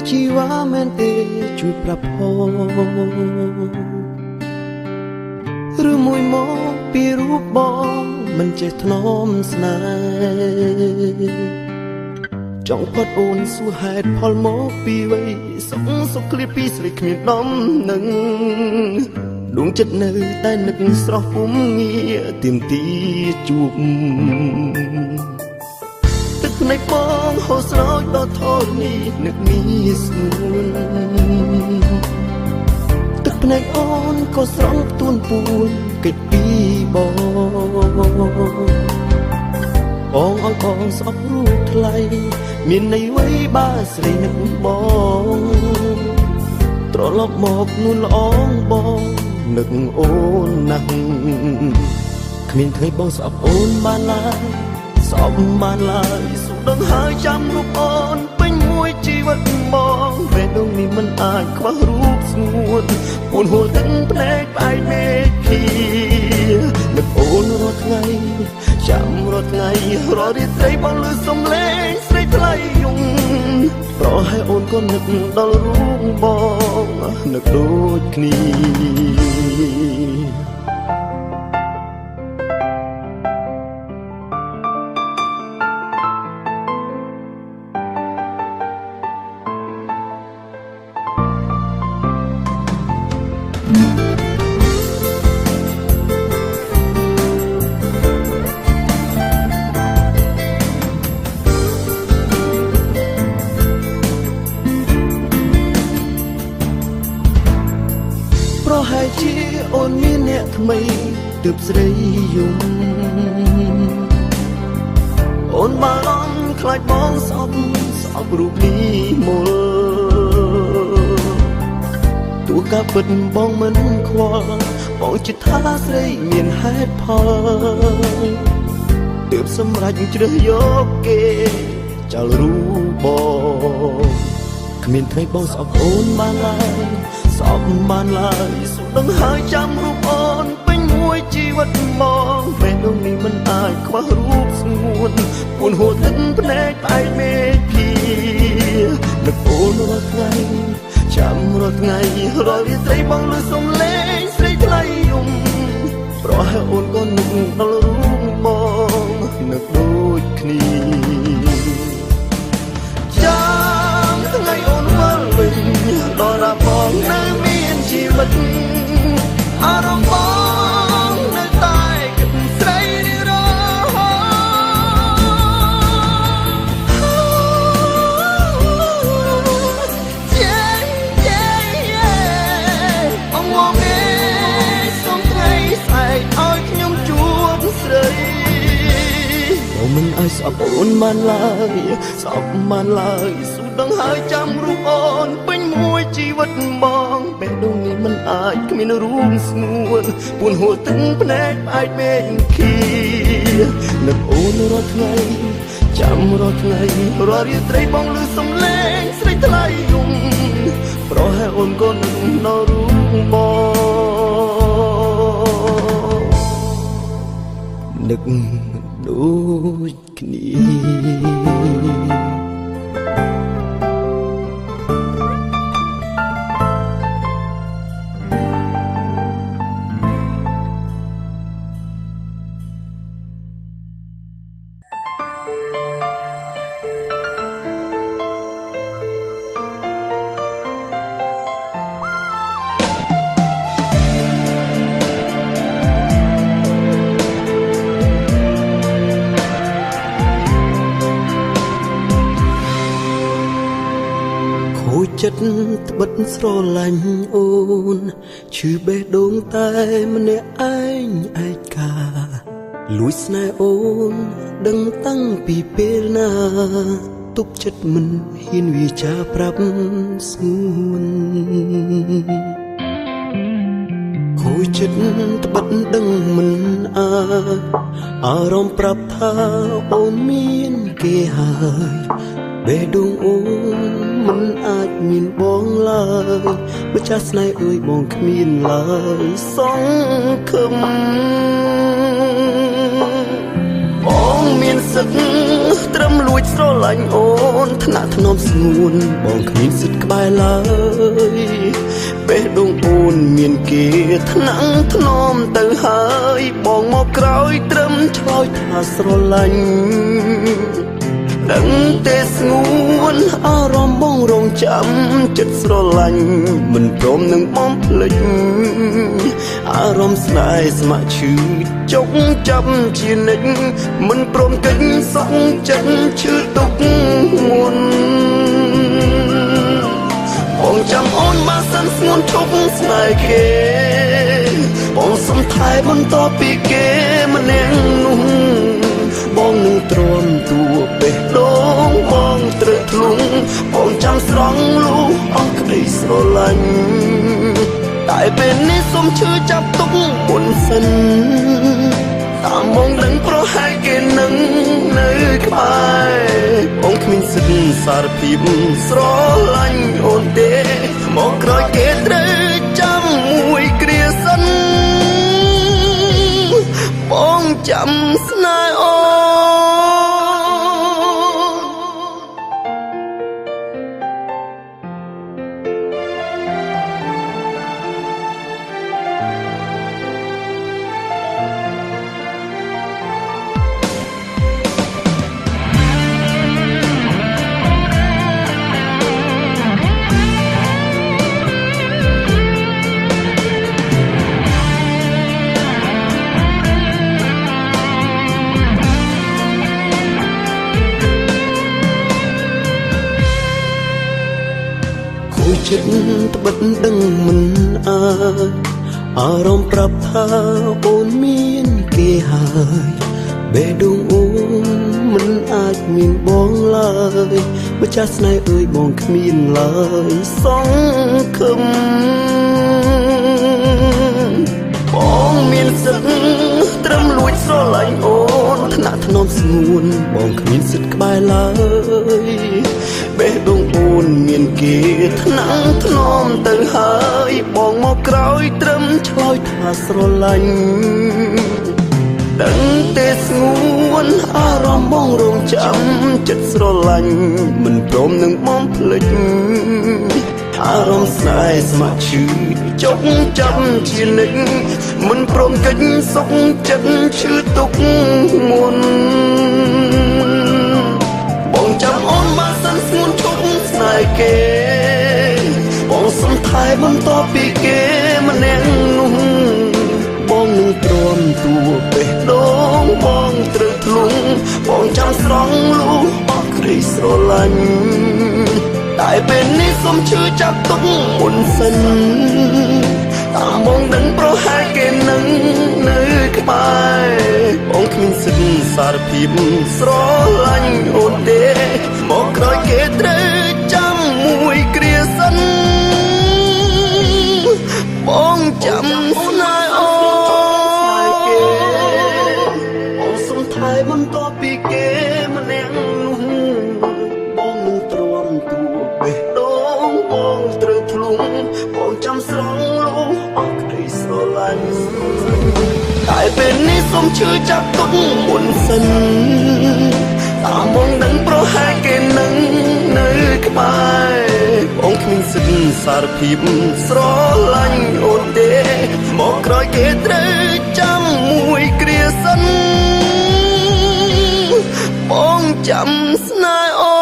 ជីវ៉ាមែនទេជួយប្រាប់ផងឬមួយមកពីរូបបងមិនចេះថ្នមស្នេហ៍ចង់ផុតអូនសួរហេតុផលមកពីវ័យសុខឃ្លាពីស្រីគ្មានដំនឹងដួងចិត្តនៅតែនឹកស្រស់ពុំងារទៀមទីជួបទឹកភ្នែកបងហូរស្រោចដល់ធរនេះនឹកមានស្ងួនទឹកភ្នែកអូនក៏ស្រង់ទួនពួនគិតពីបងឲ្យបងស្អប់រូបថ្លៃមានន័យអ្វីបើស្រីនឹកបងត្រឡប់មកនួនល្អងបងនឹកអូនណាស់គ្មានថ្ងៃបងស្អប់អូនបានឡើយស្អប់បានឡើយសុខដឹងហើយចាំរូបអូនពេញមួយជីវិតបងពេលដងនេះមិនអាចខ្វះរូបស្ងួនពួនហួរទឹកភ្នែកផ្អែកមេឃីនឹកអូនរាល់ថ្ងៃចាំរាល់ថ្ងៃរាល់រាត្រីបងលឺសំឡេងស្រីថ្លៃយំប្រហែលអូនក៏នឹកដល់រូបបងនឹកដូចគ្នាប្រហែលជាអូនមានអ្នកថ្មីទើបស្រីយំអូនបារម្ភខ្លាចបងស្អប់រូបនេះមុលទោះការពិតបងមិនខ្វល់បងជិតថាស្រីមានហេតុផលទើបសម្រេចជ្រើសយកគេចោលរូបបងគ្មានថ្ងៃបងស្អប់អូនបានឡើយស្អប់បានឡើយសុខដឹងហើយចាំរូបអូនពេញមួយជីវិតមកពេលដងនេះមិនអាចខ្វះរូបស្ងួនពួនហួរទឹកភ្នែកផ្អែកមេឃីនឹកអូនរាល់ថ្ងៃចាំរាល់ថ្ងៃរាល់រាត្រីបងលឺសំឡេងស្រីថ្លៃយំប្រហែលអូនក៏នឹកដល់រូបបងនឹកដូចគ្នាចាំថ្ងៃអូនវិលវិញដល់រាបងនៅមានជីវិតអារម្មណ៍បងនៅតែគិតស្រីរៀងរហូតអងងឯងសុំថ្ងៃស្អែកឲ្យខ្ញុំជួបស្រីបងមិនឲ្យស្អប់អូនបានឡើយស្អប់បានឡើយសុខដឹងហើយចាំរូបអូនពេញមួយជីវិតបងពេលដងនេះមិនអាចគ្មានរូបស្ងួនពួនហួរទឹកភ្នែកផ្អែកមេឃីនឹកអូនរាល់ថ្ងៃចាំរាល់ថ្ងៃរាល់រាត្រីបងលឺសំឡេងស្រីថ្លៃយំប្រហែលអូនក៏នឹកដល់រូបបងនឹកដូចគ្នាចិត្តត្បិតស្រឡាញ់អូនឈឺបេះដូងតែម្នាក់ឯងឯកាលួចស្នេហ៍អូនដឹងតាំងពីពេលណាទុកចិត្តមិនហ៊ានវាចាប្រាប់ស្ងួនខូចចិត្តត្បិតដឹងមិនអាចអារម្មណ៍ប្រាប់ថាអូនមានគេហើយបេះដូងអូនមិនអាចមានបងឡើយម្ចាស់ស្នេហ៍អើយបងគ្មានឡើយសង្ឃឹមបង មានសិទ្ធត្រឹមលួចស្រឡាញ់អូនថ្នាក់ថ្នមស្ងួនបងគ្មានសិទ្ធក្បែរឡើយបេះដូងអូនមានគេថ្នាក់ថ្នមទៅហើយបងមកក្រោយត្រឹមឆ្លើយថាស្រឡាញ់ដឹងទេស្ងួនអារម្មណ៍បងរងចាំចិត្តស្រឡាញ់មិនព្រមនឹងបំភ្លេចអារម្មណ៍ស្នេហ៍ស្ម័គ្រឈឺចុកចាប់ជានិច្ចមិនព្រមកិច្ចសងចិត្តឈឺទុកមុនបងចាំអូនបានសិនស្ងួនឈប់ស្នេហ៍គេបងសុំថែបន្តពីគេម្នាក់នោះបងនឹងទ្រាំទួបេះដូងបងត្រូវធ្លុងបងចាំស្រង់លូអស់ក្តីស្រឡាញ់តែពេលនេះសុំឈឺចាប់ទុកមុនសិនតាមបងដឹងប្រហែលគេនឹងនៅក្បែរបងគ្មានសិទ្ធិសារភាពស្រឡាញ់អូនទេមកក្រោយគេត្រូវចាំមួយគ្រាសិនបងចាំស្នេហ៍អូចិត្តត្បិតដឹងមិនអាចអារម្មណ៍ប្រាប់ថាអូនមានគេហើយបេះដូងអូនមិនអាចមានបងឡើយម្ចាស់ស្នេហ៍អើយបងគ្មានឡើយសង្ឃឹមបងមានសិទ្ធត្រឹមលួចស្រឡាញ់អូនថ្នាក់ថ្នមស្ងួនបងគ្មានសិទ្ធក្បែរឡើយបេះដូងអូនមានគេថ្នាក់ថ្នមទៅហើយបងមកក្រោយត្រឹមឆ្លើយថាស្រឡាញ់ដឹងទេស្ងួនអារម្មណ៍បងរងចាំចិត្តស្រឡាញ់មិនព្រមនឹងបំភ្លេចអារម្មណ៍ស្នេហ៍ស្ម័គ្រឈឺចុកចាប់ជានិច្ចមិនព្រមកិច្ចសុខចិត្តឈឺទុកមុនបងចាំអូនបានសិនស្ងួនឈប់ស្នេហ៍គេបងសុំថែបន្តពីគេម្នាក់នោះបងនឹងទ្រាំទួបេះដូងបងត្រូវធ្លុងបងចាំស្រង់លូអស់ក្តីស្រឡាញ់តែពេលនេះសុំឈឺចាប់ទុកមុនសិនតាមបងដឹងប្រហែលគេនឹងនៅក្បែរបងគ្មានសិទ្ធិសារភាពស្រឡាញ់អូនទេមកក្រោយគេត្រូវចាំមួយគ្រាសិនបងចាំស្នេហ៍អូបងសុំថែបន្តពីគេម្នាក់នោះបងនឹងទ្រាំទួបេះដូងបងត្រូវធ្លុងបងចាំស្រង់លូអស់ក្តីស្រឡាញ់តែពេលនេះសុំឈឺចាប់ទុកមុនសិនតាមបងដឹងប្រហែលគេនឹងនៅក្បែរបងគ្មានសិទ្ធិសារភាពស្រឡាញ់អូនទេមកក្រោយគេត្រូវចាំមួយគ្រាសិនបងចាំស្នេហ៍អូ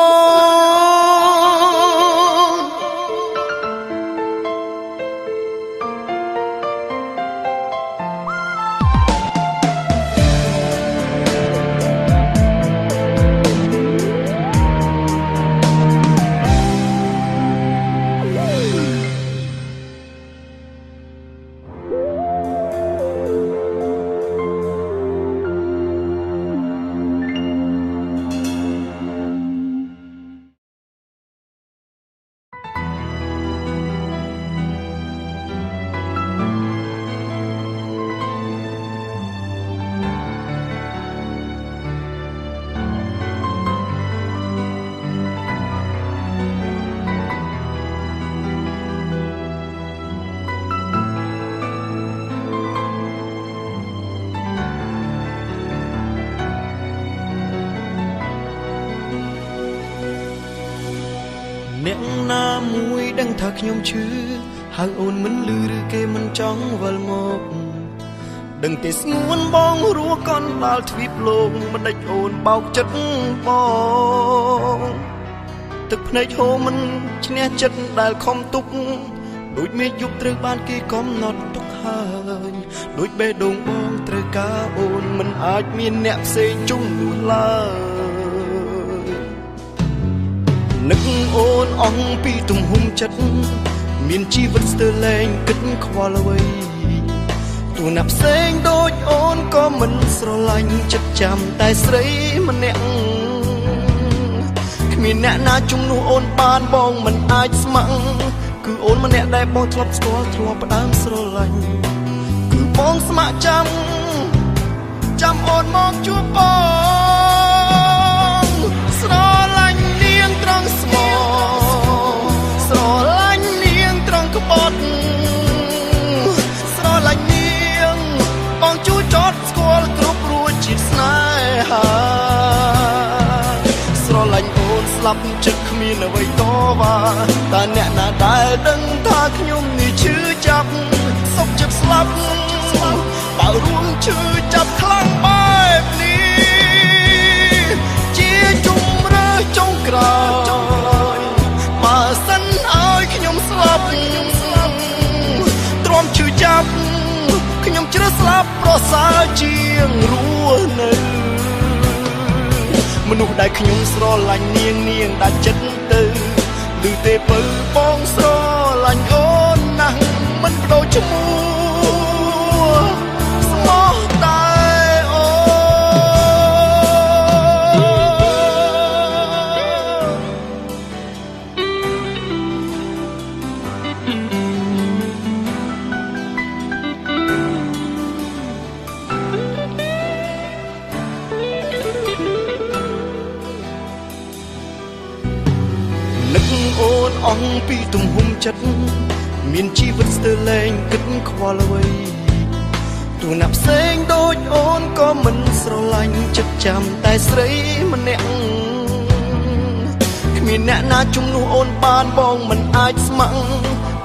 អ្នកណាមួយដឹងថាខ្ញុំឈឺហៅអូនមិនលឺឬគេមិនចង់វិលមកដឹងទេស្ងួនបងរស់កនដាល់ទ្វីបលោកមិនដេចអូនបោកចិត្តបងទឹកភ្នែកហូរមិនឈ្នះចិត្តដែលខំទុកដូចមេយប់ត្រូវបានគេកំណត់ទុកហើយដូចបេះដូងបងត្រូវការអូនមិនអាចមានអ្នកផ្សេងជុំនោះឡើយនឹកអូនអស់ពីទំហំចិត្តមានជីវិតស្ទើរលែងគិតខ្វល់អ្វីទូណាផ្សេងដូចអូនក៏មិនស្រឡាញ់ចិត្តចាំតែស្រីម្នាក់គ្មានអ្នកណាជំនួសអូនបានបងមិនអាចស្ម័គ្រគឺអូនម្នាក់ដែលបងធ្លាប់ស្គាល់ធ្លាប់ផ្ដើមស្រឡាញ់គឺបងស្ម័គ្រចាំអូនមកជួបបងស្រឡាញ់នាងត្រង់ស្មោស្រឡាញ់នាងត្រង់ក្បត់ស្រឡាញ់នាងបងជួយចត់ស្គាល់គ្រប់រួចជាតិស្នេហាស្រឡាញ់អូនស្លាប់ចិត្តគ្មានអ្វីតវ៉ាតើអ្នកណាដែលដឹងថាខ្ញុំនេះឈឺចាប់សុខចិត្តស្លាប់បើរួមឈឺចាប់ខ្លាំងបែបនេះជាជំរឿចុងក្រោយបើសិនឲ្យខ្ញុំស្លាប់ទ្រាំឈឺចាប់ខ្ញុំជ្រើសស្លាប់ប្រសើរជាងរស់នៅមនុស្សដែលខ្ញុំស្រឡាញ់នាងដាច់ចិត្តទៅឮទេពៅបងស្រឡាញ់អូនណាស់មិនបដូរឈ្មោះស្មោះតែអូនឹកអូនអស់ពីទំហំចិត្តមានជីវិតស្ទើរលែងគិតខ្វល់អ្វីទូណាផ្សេងដូចអូនក៏មិនស្រឡាញ់ចិត្តចាំតែស្រីម្នាក់គ្មានអ្នកណាជំនួសអូនបានបងមិនអាចស្ម័គ្រ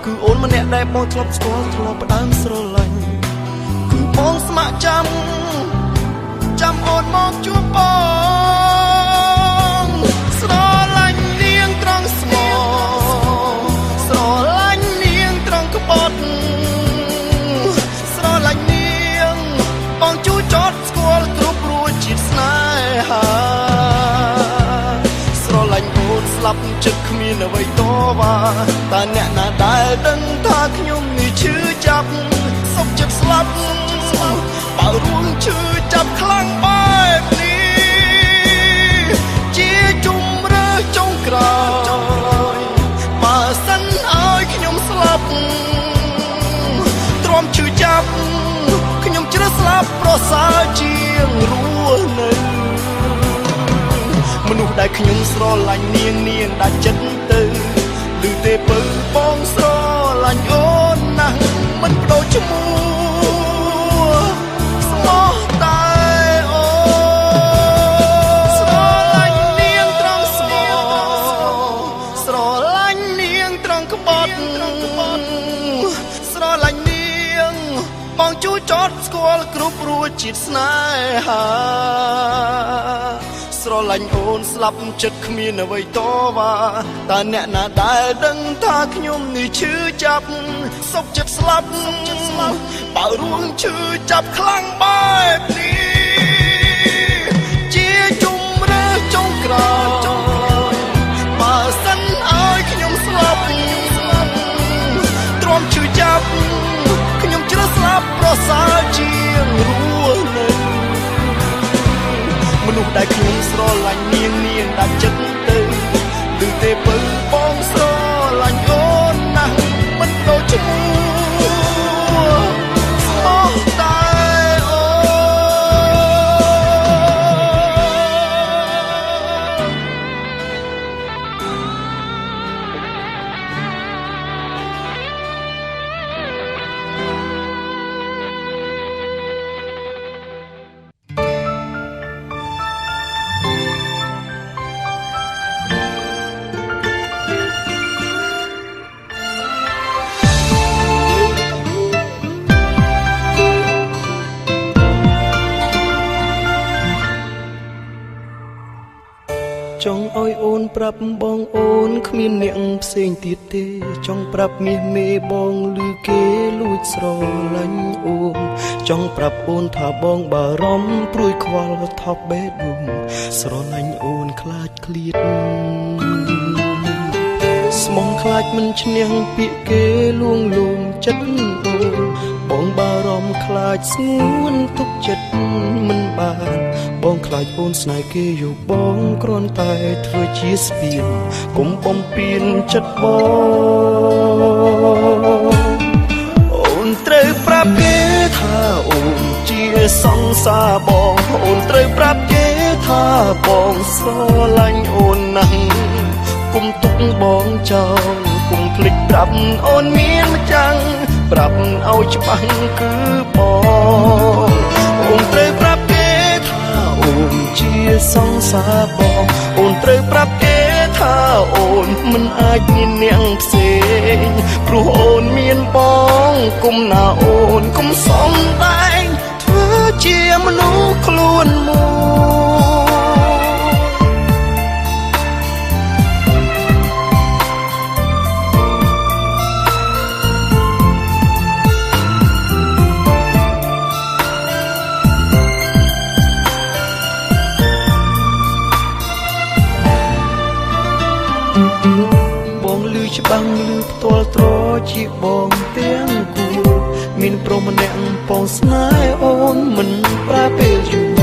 គឺអូនម្នាក់ដែលបងធ្លាប់ស្គាល់ធ្លាប់ផ្ដើមស្រឡាញ់គឺបងស្ម័គ្រចាំអូនមកជួបបងស្រឡាញ់នាងត្រង់ស្មោស្រឡាញ់នាងត្រង់ក្បត់ស្រឡាញ់នាងបងជួយចត់ស្គាល់គ្រប់រួចជាតិស្នេហាស្រឡាញ់អូនស្លាប់ចិត្តគ្មានអ្វីតវ៉ាតើអ្នកណាដែលដឹងថាខ្ញុំនេះឈឺចាប់សុខចិត្តស្លាប់បើរួមឈឺចាប់ខ្លាំងបែបនេះជាជំរឿចុងក្រោយបើសិនឲ្យខ្ញុំស្លាប់ទ្រាំឈឺចាប់ខ្ញុំជ្រើសស្លាប់ប្រសើរជាងរស់នៅមនុស្សដែលខ្ញុំស្រឡាញ់នាងដាច់ចិត្តទៅឮទេពៅបងស្រឡាញ់អូនណាស់មិនបដូរឈ្មោះស្មោះតែអូស្រឡាញ់នាងត្រង់ស្មោស្រឡាញ់នាងត្រង់ក្បត់ស្រឡាញ់នាងបងជួយចត់ស្គាល់គ្រប់រួចជាតិស្នេហាស្រឡាញ់អូនស្លាប់ចិត្តគ្មានអ្វីតវ៉ាតើអ្នកណាដែលដឹងថាខ្ញុំនេះឈឺចាប់សុខចិត្តស្លាប់បើរួមឈឺចាប់ខ្លាំងបែបនេះជាជំរឿចុងក្រោយបើសិនឲ្យខ្ញុំស្លាប់ទ្រាំឈឺចាប់ខ្ញុំជ្រើសស្លាប់ប្រសើរជាងរស់នៅមនុស្សដែលខ្ញុំស្រឡាញ់នាងដាច់ចិត្តទៅឮទេពៅបងស្រឡាញ់អូនណាស់មិនដូចឈ្មោះស្មោះតែអូ เ ង់ឲ្យអូនប្រាប់បងអូនគ្មានអ្នកផ្សេងទៀតទេចង់ប្រាប់មាសមេបងឮគេលួចស្រឡាញ់អូនចង់ប្រាប់អូនថាបងបារម្ភព្រួយខ្វល់ថប់បេះដូងស្រឡាញ់អូនខ្លាចឃ្លាតស្មងខ្លាចមិនឈ្នះពាក្យគេលួងលោមចិត្តអូនបងបារម្ភខ្លាចស្ងួនទុកចិត្តមិនបានបងខ្លាចអូនស្នេហ៍គេយកបងគ្រាន់តែធ្វើជាស្ពានកុំបំពេញចិត្តបងអូនត្រូវប្រាប់គេថាអូនជាសង្សារបងអូនត្រូវប្រាប់គេថាបងស្រឡាញ់អូនណាស់គុំទុកបងចោលគុំភ្លេចប្រាប់អូនមានម្ចាំងប្រាប់ឲ្យច្បាស់គឺបងអូនត្រូវប្រាប់គេថាអូនជាសង្សារបងអូនត្រូវប្រាប់គេថាអូនមិនអាចមានអ្នកផ្សេងព្រោះអូនមានបងគុំណាអូនគុំសំដែងធ្វើជាមនុស្សខ្លួនមួយបងលឺច្បាំងលឺផ្ទាល់ត្រជាបងទាំងគូមានព្រមម្នាក់បងស្នេហ៍អូនមិនប្រើពេលយូរ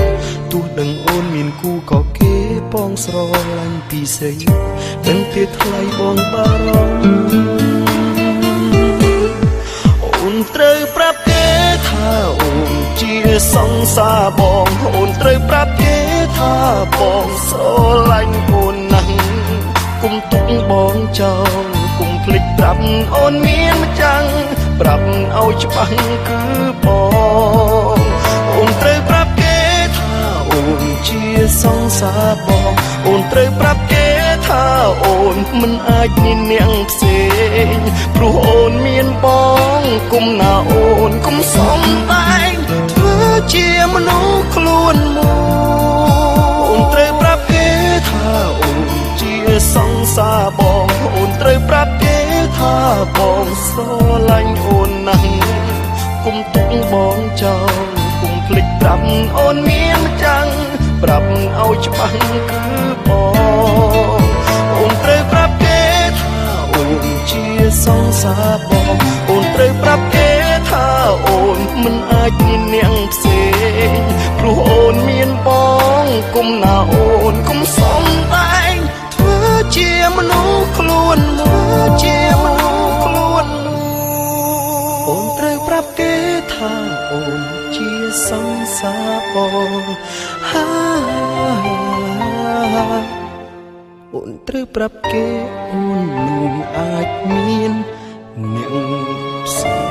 ទោះដឹងអូនមានគូក៏គេបងស្រឡាញ់ពីស្រីដឹងទេថ្លៃបងបារម្ភអូនត្រូវប្រាប់គេថាអូនជាសង្សារបងអូនត្រូវប្រាប់គេថាបងស្រឡាញ់អូនណាស់គុំទុកបងចោលគុំភ្លេចប្រាប់អូនមានម្ចាំងប្រាប់ឲ្យច្បាស់គឺបងអូនត្រូវប្រាប់គេថាអូនជាសង្សារបងអូនត្រូវប្រាប់គេថាអូនមិនអាចមានអ្នកផ្សេងព្រោះអូនមានបងគុំណាអូនគុំសំដែងធ្វើជាមនុស្សខ្លួនមួយអូនត្រូវប្រាប់គេថាអូនជាសង្សារបងអូនត្រូវប្រាប់គេថាបងស្រឡាញ់អូនណាស់គុំទុកបងចោលគុំភ្លេចប្រាប់អូនមានម្ចាំងប្រាប់ឲ្យច្បាស់គឺបងអូនត្រូវប្រាប់គេថាអូនជាសង្សារបងអូនត្រូវប្រាប់គេថាអូនមិនអាចមានអ្នកផ្សេងព្រោះអូនមានបងគុំណាអូនគុំសំដែងធ្វើជាមនុស្សខ្លួនមួយជាមនុស្សខ្លួនមួយអូនត្រូវប្រាប់គេថាអូនជាសង្សារបងអូនត្រូវប្រាប់គេអូនមិនអាចមានអ្នកផ្សេង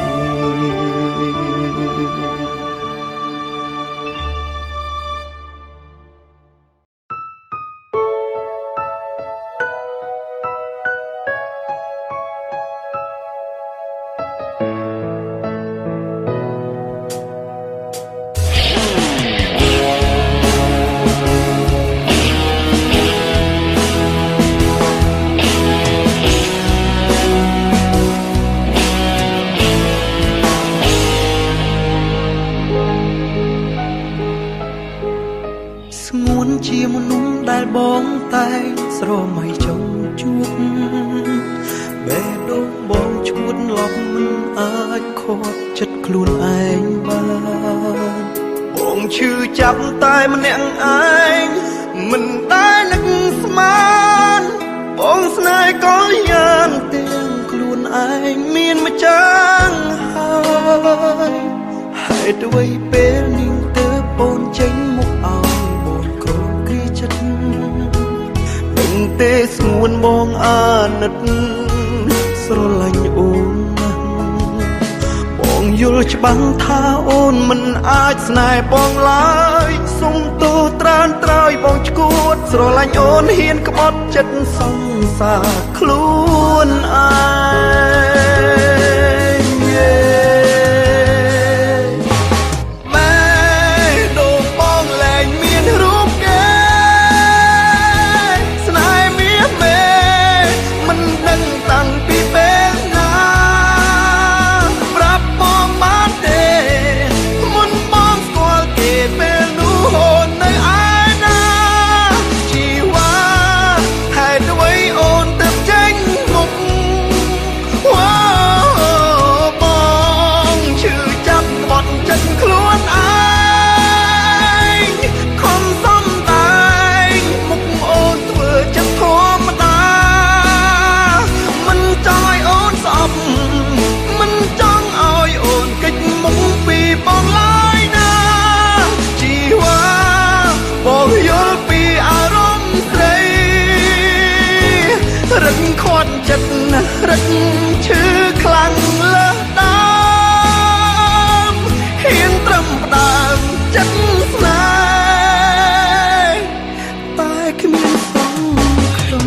ស្ងួនជាមនុស្សដែលបងតែងស្រមៃចង់ជួបបេះដូងបងឈួតឡប់មិនអាចខកចិត្តខ្លួនឯងបានបងឈឺចាប់តែម្នាក់ឯងមិនដែលនឹកស្មានបងស្នេហ៍ក៏យ៉ាងទាំងខ្លួនឯងមានម្ចាស់ហើយហេតុអ្វីពេលនេះទើបអូនចេញមកឲ្យនឹងទេស្ងួនបងអាណិតស្រឡាញ់អូនណាស់បងយល់ច្បាស់ថាអូនមិនអាចស្នេហ៍បងឡើយសុំទោសត្រានត្រោយបងឈួតស្រឡាញ់អូនហ៊ានក្បត់ចិត្តសង្សារខ្លួនឯងម៉ែដូងបងលែងមានរូបគេស្ តាំងពីពេលណាប្រាប់បងបានទេមុនបងស្គាល់គេពេលនោះអូននៅឯណាជីវ៉ាហេតុអ្វីអូនទៅចេញមុខបងឈឺចាប់ក្បត់ចិត្តខ្លួនឯងខំសំដែងមុខអូនធ្វើចិត្តធម្មតាមិនចង់ឲ្យអូនស្អប់មិនចង់ឲ្យអូនកិច្ចមុខពីបងឡើយណាជីវ៉ាបងយល់ពីអារម្មណ៍ស្រីរឹកខាត់ចិត្តណាស់រឹកឈឺខ្លាំងលើសដើមហ៊ានត្រឹមផ្ដើមចិត្តស្នេហ៍តែគ្មានសង្ឃឹម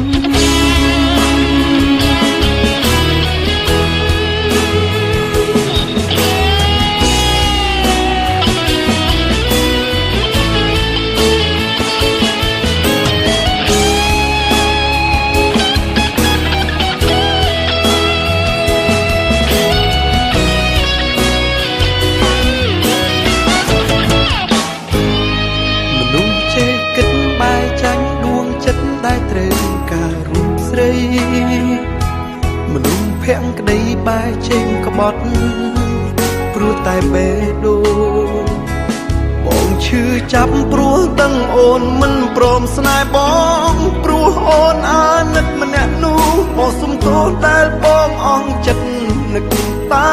មនុស្សចេះគិតបែកចាញ់ដួងចិត្តដែលត្រូវការរូបស្រីមនុស្សភាំងក្តីបែកចេញក្បត់ព្រោះតែបេះដូងបងឈឺចាប់ព្រោះដឹងអូនមិនព្រមស្នេហ៍បងព្រោះអូនអាណិតម្នាក់នោះបងសុំទោសដែលបងអស់ចិត្តនឹកតែ